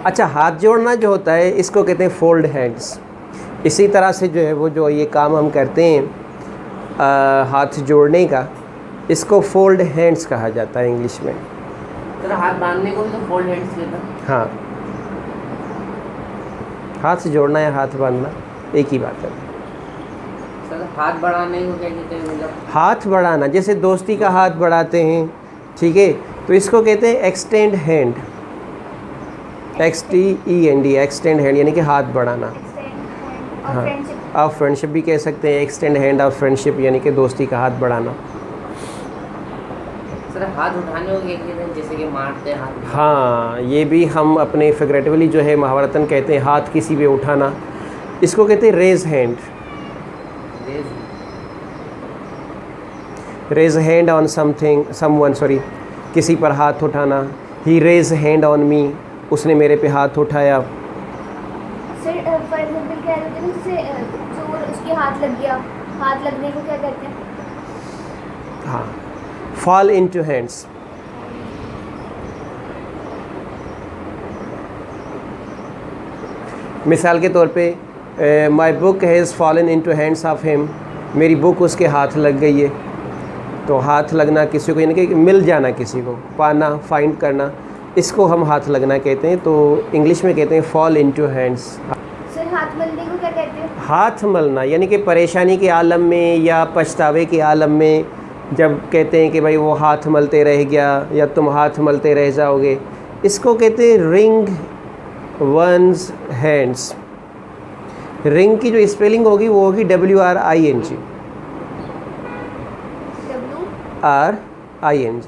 अच्छा, हाथ जोड़ना जो होता है इसको कहते हैं फोल्ड हैंड्स। इसी तरह से जो है वो जो ये काम हम करते हैं हाथ जोड़ने का, इसको फोल्ड हैंड्स कहा जाता है इंग्लिश में। सर हाथ बांधने को भी तो फोल्ड हैंड्स कहते हैं। हाँ, हाथ जोड़ना या हाथ बांधना एक ही बात है। सर हाथ बढ़ाने को क्या कहते हैं? मतलब हाथ बढ़ाना, जैसे दोस्ती का हाथ बढ़ाते हैं, ठीक है, तो इसको कहते हैं extend hand. XTEND, extend hand यानी कि हाथ बढ़ाना। हाँ, आप फ्रेंडशिप भी कह सकते हैं, एक्सटेंड हैंड ऑफ फ्रेंडशिप यानी कि दोस्ती का हाथ बढ़ाना। सर हाथ उठाने को क्या कहते हैं? जैसे कि मारते हैं हाथ। हाँ, ये भी हम अपने फिगरेटिवली जो है महावरतन कहते हैं हाथ किसी पे उठाना, इसको कहते हैं raise hand. Raise hand on something someone, sorry, किसी पर हाथ उठाना। He raise hand on me, उसने मेरे पे हाथ उठाया। सर फॉर एग्जांपल कह रहे थे ना, जैसे चोर उसके हाथ लग गया, हाथ लगने को क्या कहते हैं? हाँ, फॉल इनटू हैंड्स। मिसाल के तौर पे my book has fallen into hands of him, मेरी बुक उसके हाथ लग गई है। तो हाथ लगना किसी को यानी कि मिल जाना, किसी को पाना, फाइंड करना, इसको हम हाथ लगना कहते हैं। तो इंग्लिश में कहते हैं फॉल इनटू हैंड्स। सर हाथ मलने को क्या कहते हैं? हाथ मलना यानी कि परेशानी के आलम में या पछतावे के आलम में जब कहते हैं कि भाई वो हाथ मलते रह गया या तुम हाथ मलते रह जाओगे, इसको कहते हैं रिंग वंस हैंड्स। रिंग की जो स्पेलिंग होगी वो होगी WRING, RING।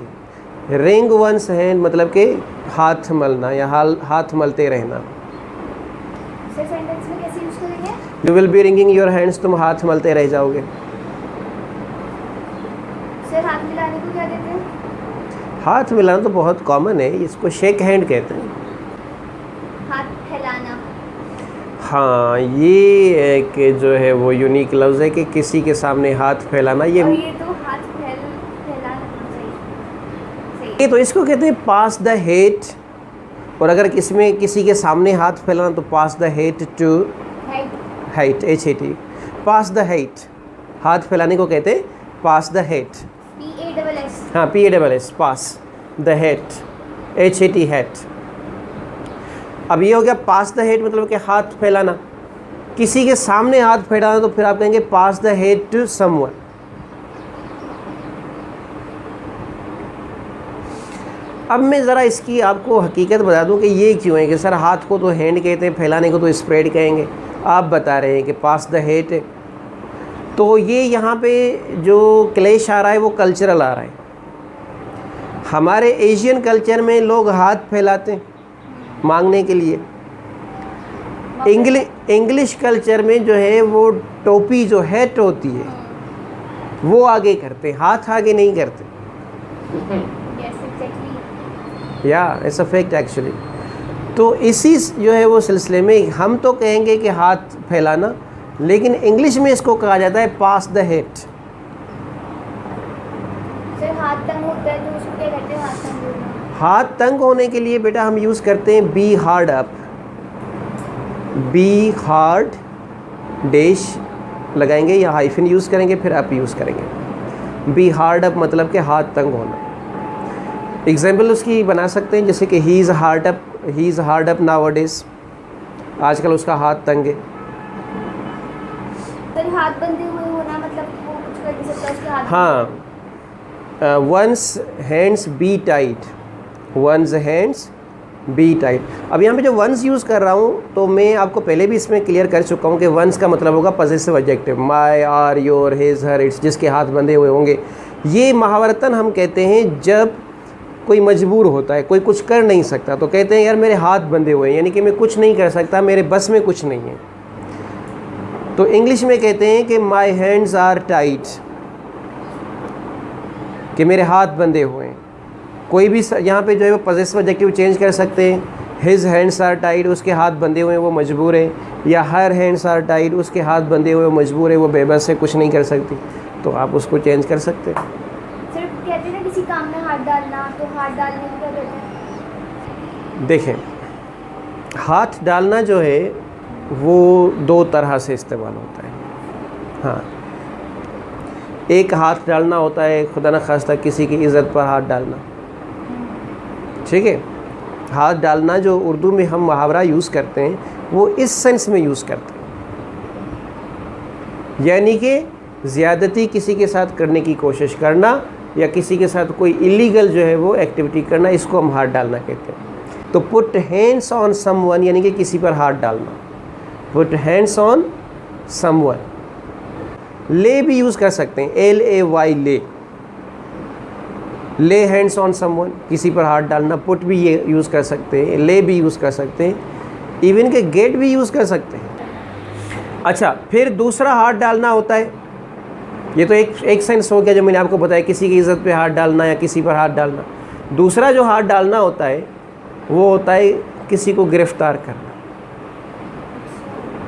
Wring one's hand मतलब कि हाथ मलना या हाथ मलते रहना। सर सेंटेंस में कैसे यूज करेंगे? You will be ringing your hands, तुम हाथ मलते रह जाओगे। सर हाथ मिलाने को क्या कहते हैं? हाथ मिलाना तो बहुत कॉमन है, इसको शेक हैंड कहते हैं। हाथ फैलाना। हाँ, ये एक जो है वो यूनिक लफ्ज़ है कि किसी के सामने हाथ फैलाना। और ये तो हाथ फैलाना सही। तो इसको कहते हैं पास द हेट, और अगर इसमें किसी के सामने हाथ फैलाना तो pass the hat to hat, HAT, pass the hat. हाथ फैलाने को कहते हैं पास द हेट। PASS। हाँ, PASS, pass the hat, HAT, hat. अब ये हो गया पास द हेट मतलब कि हाथ फैलाना। किसी के सामने हाथ फैलाना तो फिर आप कहेंगे पास द हेट टू समवन। अब मैं ज़रा इसकी आपको हकीकत बता दूं कि ये क्यों है कि सर हाथ को तो हैंड कहते हैं, फैलाने को तो स्प्रेड कहेंगे। आप बता रहे हैं कि पास द हेट है, तो ये यहाँ पे जो क्लेश आ रहा है वो कल्चरल आ रहा है। हमारे एशियन कल्चर में लोग हाथ फैलाते हैं मांगने के लिए। इंग्लिश कल्चर में जो है वो टोपी जो हैट होती है वो आगे करते, हाथ आगे नहीं करते। या इट्स अ फैक्ट एक्चुअली। तो इसी जो है वो सिलसिले में हम तो कहेंगे कि हाथ फैलाना, लेकिन इंग्लिश में इसको कहा जाता है पास द हेट। सर हाथ तंग होता है तो उसको क्या कहते हैं? हाथ तंग होना। हाथ तंग होने के लिए बेटा हम यूज़ करते हैं be hard up. Be hard dash लगाएंगे या हाइफन यूज़ करेंगे, फिर अप यूज़ करेंगे। बी हार्ड अप मतलब कि हाथ तंग होना। एग्जाम्पल उसकी बना सकते हैं जैसे कि he is hard up nowadays, आजकल उसका हाथ तंग है। सर हाथ बंधे हुए होना मतलब वो कुछ कर नहीं सकता उसके हाथ। हाँ, one's hands be tied, one's hands be tied. अब यहाँ पे जो वंस यूज़ कर रहा हूँ तो मैं आपको पहले भी इसमें क्लियर कर चुका हूँ कि वंस का मतलब होगा possessive adjective. My, our, your, his, her, its, जिसके हाथ बंधे हुए होंगे। ये महावरतन हम कहते हैं जब कोई मजबूर होता है, कोई कुछ कर नहीं सकता, तो कहते हैं यार मेरे हाथ बंधे हुए हैं, यानी कि मैं कुछ नहीं कर सकता, मेरे बस में कुछ नहीं है। तो इंग्लिश में कहते हैं कि माई हैंड्स आर टाइट, कि मेरे हाथ बंधे हुए हैं। कोई भी यहाँ पे जो है वो पॉजेसिव एडजेक्टिव चेंज कर सकते हैं। हिज हैंड्स आर टाइट, उसके हाथ बंधे हुए हैं, वो मजबूर है। या हर हैंड्स आर टाइट, उसके हाथ बंधे हुए, वो मजबूर है, वो बेबस है, कुछ नहीं कर सकती। तो आप उसको चेंज कर सकते हैं। सिर्फ कहते हैं ना किसी काम में हाथ डालना, तो हाथ डालने को क्या कहते हैं? देखें, हाथ डालना जो है वो दो तरह से इस्तेमाल होता है। हाँ, एक हाथ डालना होता है खुदा न खास्ता किसी की इज़्ज़त पर हाथ डालना, ठीक है। हाथ डालना जो उर्दू में हम मुहावरा यूज़ करते हैं वो इस सेंस में यूज़ करते हैं, यानी कि ज़्यादती किसी के साथ करने की कोशिश करना या किसी के साथ कोई इलीगल जो है वो एक्टिविटी करना, इसको हम हाथ डालना कहते हैं। तो पुट हैंड्स ऑन समवन यानी कि किसी पर हाथ डालना, पुट हैंड्स ऑन समवन। ले भी यूज़ कर सकते हैं, LAY ले, ले हैंड्स ऑन समवन, किसी पर हाथ डालना। पुट भी ये यूज़ कर सकते हैं, ले भी यूज़ कर सकते हैं, इवन के गेट भी यूज़ कर सकते हैं। अच्छा, फिर दूसरा हाथ डालना होता है, ये तो एक सेंस हो गया जो मैंने आपको बताया, किसी की इज़्ज़त पे हाथ डालना या किसी पर हाथ डालना। दूसरा जो हाथ डालना होता है वो होता है किसी को गिरफ़्तार करना।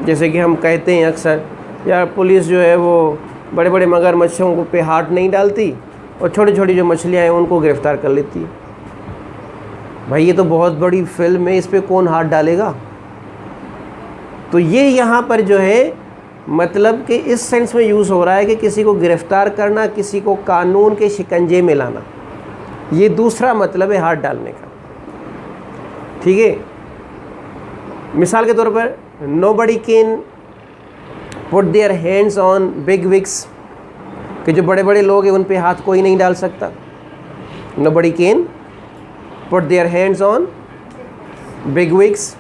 जैसे कि हम कहते हैं अक्सर, यार पुलिस जो है वो बड़े बड़े मगरमच्छों को पे हाथ नहीं डालती और छोटी छोटी जो मछलियाँ हैं उनको गिरफ़्तार कर लेती है। भाई ये तो बहुत बड़ी फिल्म है, इस पे कौन हाथ डालेगा? तो ये यहाँ पर जो है मतलब कि इस सेंस में यूज़ हो रहा है कि किसी को गिरफ़्तार करना, किसी को कानून के शिकंजे में लाना, ये दूसरा मतलब है हाथ डालने का, ठीक है। मिसाल के तौर पर nobody can put their hands on big wigs, कि जो बड़े बड़े लोग हैं उन पे हाथ कोई नहीं डाल सकता। Nobody can put their hands on big wigs,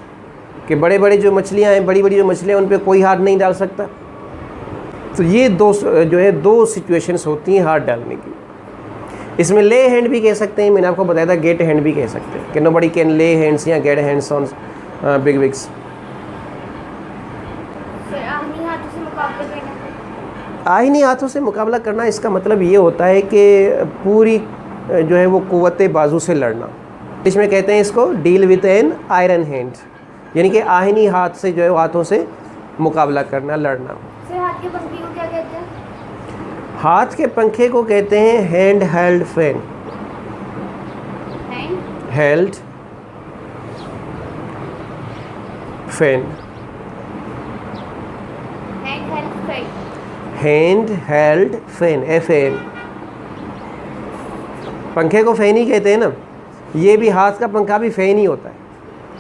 कि बड़े बड़े जो मछलियाँ हैं, बड़ी बड़ी जो मछलियाँ उन पे कोई हाथ नहीं डाल सकता। तो ये दो जो है दो सिचुएशंस होती हैं हाथ डालने की। इसमें ले हैंड भी कह सकते हैं, मैंने आपको बताया था गेट हैंड भी कह सकते हैं कि नोबडी कैन ले हैंड्स या get hands on bigwigs. आहिनी हाथों से मुकाबला करना, इसका मतलब ये होता है कि पूरी जो है वो कुव्वत बाजू से लड़ना। इसमें कहते हैं इसको deal with an iron hand, यानी कि आहिनी हाथ से जो है हाथों से मुकाबला करना, लड़ना। सर हाथ के पंखे को क्या कहते हैं? हाथ के पंखे को कहते हैं hand held fan. Held fan, hand held fan, FN। पंखे को फैन ही कहते हैं ना, ये भी हाथ का पंखा भी फैन ही होता है,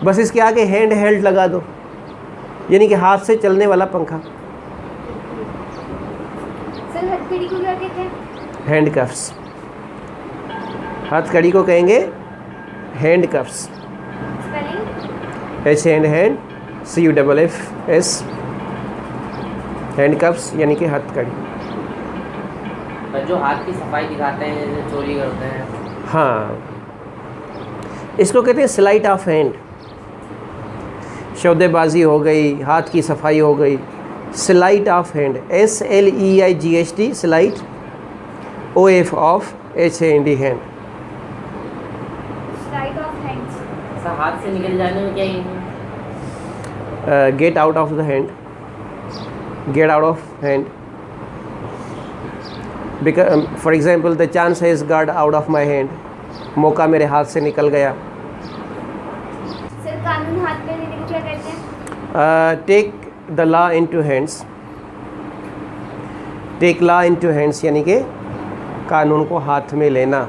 बस इसके आगे हैंड हेल्ड लगा दो, यानी कि हाथ से चलने वाला पंखा। सर हथकड़ी को क्या कहते हैं? Hand coughs. हथकड़ी को कहेंगे hand coughs. Spelling? HAND CUFFS, hand coughs यानी कि हथकड़ी। पर जो हाथ की सफाई दिखाते हैं, जो चोरी करते हैं, हाँ, इसको कहते हैं स्लाइट ऑफ हैंड। सौदेबाजी हो गई, हाथ की सफाई हो गई, sleight of hand, SLEIGHT, sleight, OF of HAND, hand. Sleight of hands. ऐसा हाथ से निकल जाने में क्या ही get out of the hand, get out of hand. Because for example the chance has got out of my hand, मौका मेरे हाथ से निकल गया। सर कानून हाथ में लेने को क्या कहते हैं? Take the law into hands, take law into hands यानी कि कानून को हाथ में लेना।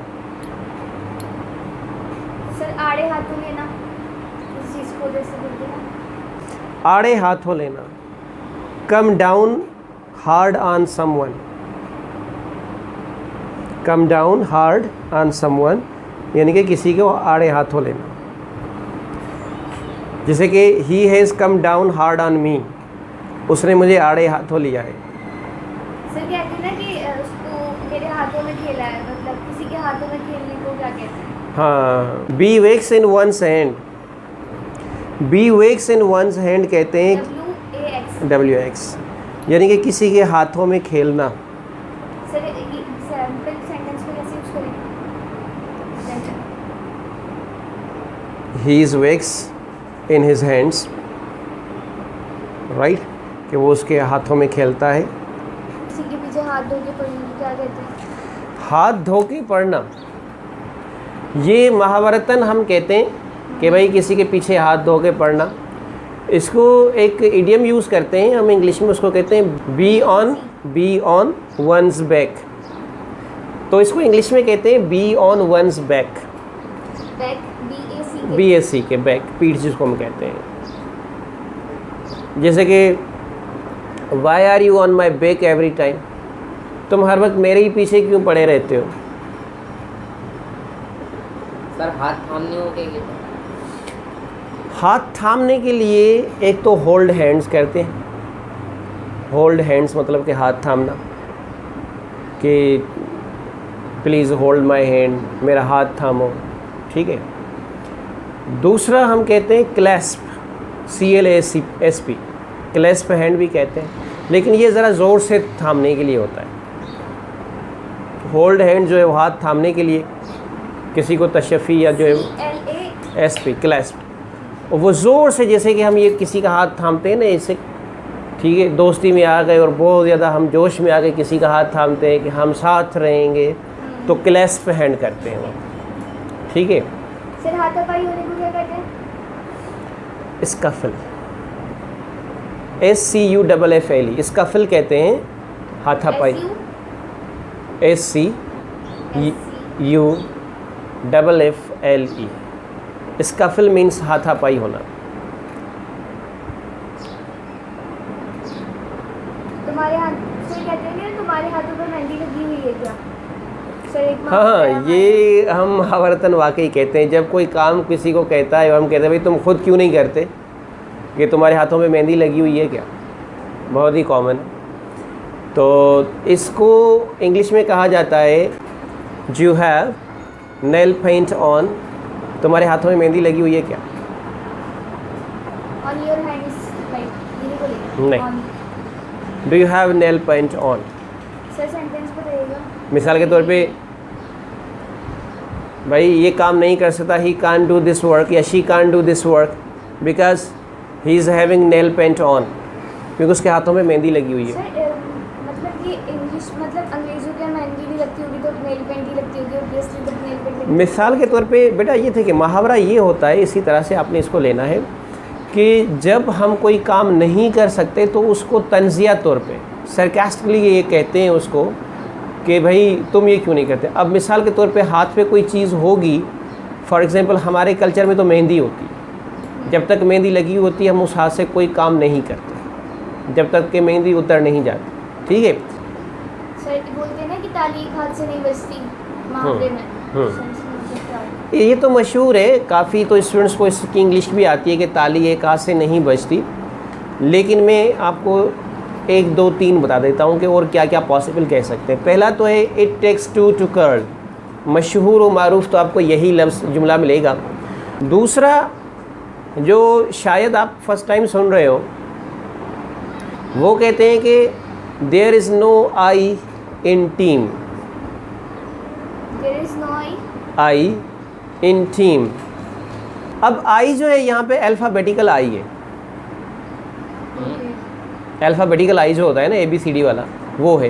सर आड़े हाथों लेना, इस चीज़ को जैसे बोलते हैं, आड़े हाथों लेना। Come down hard on someone, come down hard on someone यानी कि किसी को आड़े हाथों लेना। जैसे कि he has come down hard on me, उसने मुझे आड़े हाथों लिया है। सर कहते हैं ना कि उसको मेरे हाथों में खेला है, मतलब किसी के हाथों में खेलने को क्या कहते हैं? हाँ, बी वेक्स इन वंस हैंड, बी वेक्स इन वंस हैंड कहते हैं WX, यानी कि किसी के हाथों में खेलना। सर सैम्पल सेंटेंस को कैसे यूज करेंगे? He is wax in his hands, right, कि वो उसके हाथों में खेलता है। किसी के पीछे हाथ धो के पढ़ने को क्या कहते हैं? हाथ धो के पढ़ना, ये महाभारतन हम कहते हैं कि भाई किसी के पीछे हाथ धो के पढ़ना, इसको एक इडियम यूज़ करते हैं हम इंग्लिश में, उसको कहते हैं बी ऑन वंस बैक। तो इसको इंग्लिश में कहते हैं be on one's back. Back BAC के बैक, पीठ जिसको हम कहते हैं। जैसे कि why are you on my back every time, तुम हर वक्त मेरे ही पीछे क्यों पड़े रहते हो। सर हाथ थामने हो के हाथ थामने के लिए एक तो होल्ड हैंड्स करते हैं। होल्ड हैंड्स मतलब कि हाथ थामना, कि प्लीज़ होल्ड माय हैंड, मेरा हाथ थामो, ठीक है। दूसरा हम कहते हैं क्लैस्प, CLASP, क्लैस्प हैंड भी कहते हैं, लेकिन ये ज़रा ज़ोर से थामने के लिए होता है। होल्ड हैंड जो है वो हाथ थामने के लिए, किसी को तशफ़ी या जो है SP क्लैस्प, और वो ज़ोर से, जैसे कि हम ये किसी का हाथ थामते हैं ना ऐसे, ठीक है, दोस्ती में आ गए और बहुत ज़्यादा हम जोश में आ गए, किसी का हाथ थामते हैं कि हम साथ रहेंगे, तो क्लैस्प हैंड करते हैं वो, ठीक है। सर हाथापाई होने को क्या कहते हैं? स्कफल, SCUFFLE, स्कफल कहते हैं हाथापाई। SCUFFLE, स्कफल मीन्स हाथापाई होना। तुम्हारे हाथ से कहते हैं कि तुम्हारे हाथों पर मेहंदी लगी हुई है क्या? सर एक हाँ, ये हम मुहावरतन वाकई कहते हैं। जब कोई काम किसी को कहता है, हम कहते हैं भाई तुम खुद क्यों नहीं करते, कि तुम्हारे हाथों में मेहंदी लगी हुई है क्या, बहुत ही कॉमन। तो इसको इंग्लिश में कहा जाता है you have nail paint on, तुम्हारे हाथों में मेहंदी लगी हुई है क्या। ऑन योर हैंड्स, लाइक ये बोलिए नहीं, do you have nail paint on. Sir sentence बताइएगा। मिसाल के तौर पे भाई ये काम नहीं कर सकता, he can't do this work या she can't do this work because he is having nail paint on, क्योंकि उसके हाथों में मेहंदी लगी हुई है। सर मतलब ये इंग्लिश, मतलब अंग्रेजों के मेहंदी नहीं लगती होगी तो नेल पेंट ही लगती होगी, ऑब्वियसली तो नेल पेंट। मिसाल के तौर पे बेटा ये थे कि मुहावरा ये होता है, इसी तरह से आपने इसको लेना है कि जब हम कोई काम नहीं कर सकते तो उसको तंजिया तौर पे, सरकास्टिकली ये कहते हैं उसको कि भाई तुम ये क्यों नहीं करते। अब मिसाल के तौर पे हाथ पे कोई चीज़ होगी, फॉर एग्ज़ाम्पल हमारे कल्चर में तो मेहंदी होती है, जब तक मेहंदी लगी होती है हम उस हाथ से कोई काम नहीं करते जब तक कि मेहंदी उतर नहीं जाती, ठीक है। सर बोलते हैं ना कि ताली एक हाथ से नहीं बजती, मुहावरे में। ये तो मशहूर है काफ़ी, तो स्टूडेंट्स को इसकी इंग्लिश भी आती है कि ताली एक हाथ से नहीं बजती, लेकिन मैं आपको 1 2 3 बता देता हूँ कि और क्या क्या पॉसिबल कह सकते हैं। पहला तो है it takes two to curl, मशहूर व मारूफ तो आपको यही लफ्ज़ जुमला मिलेगा। दूसरा जो शायद आप फर्स्ट टाइम सुन रहे हो, वो कहते हैं कि there is no I in team, there is no I in team. अब आई जो है यहाँ पे अल्फ़ाबेटिकल आई है, अल्फ़ाबेटिकल आई जो होता है ना ABCD वाला, वो है।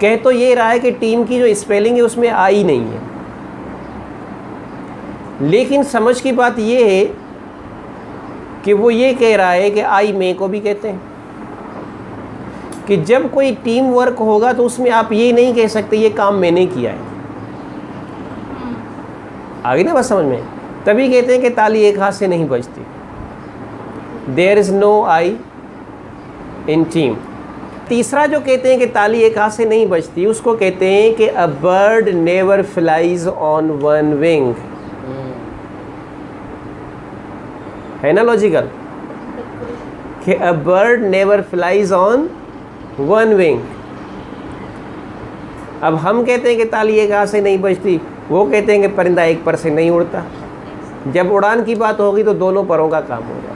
कह तो ये रहा है कि टीम की जो स्पेलिंग है उसमें आई नहीं है, लेकिन समझ की बात ये है कि वो ये कह रहा है कि आई में को भी कहते हैं, कि जब कोई टीम वर्क होगा तो उसमें आप ये नहीं कह सकते ये काम मैंने किया है। आ गई ना बात समझ में, तभी कहते हैं कि ताली एक हाथ से नहीं बजती, there is no I in team. तीसरा जो कहते हैं कि ताली एक हाथ से नहीं बजती, उसको कहते हैं कि a bird never flies on one wing, है ना लॉजिकल, कि a bird never flies on one wing. अब हम कहते हैं कि ताली एक हाथ से नहीं बजती, वो कहते हैं कि परिंदा एक पर से नहीं उड़ता। जब उड़ान की बात होगी तो दोनों परों का काम होगा।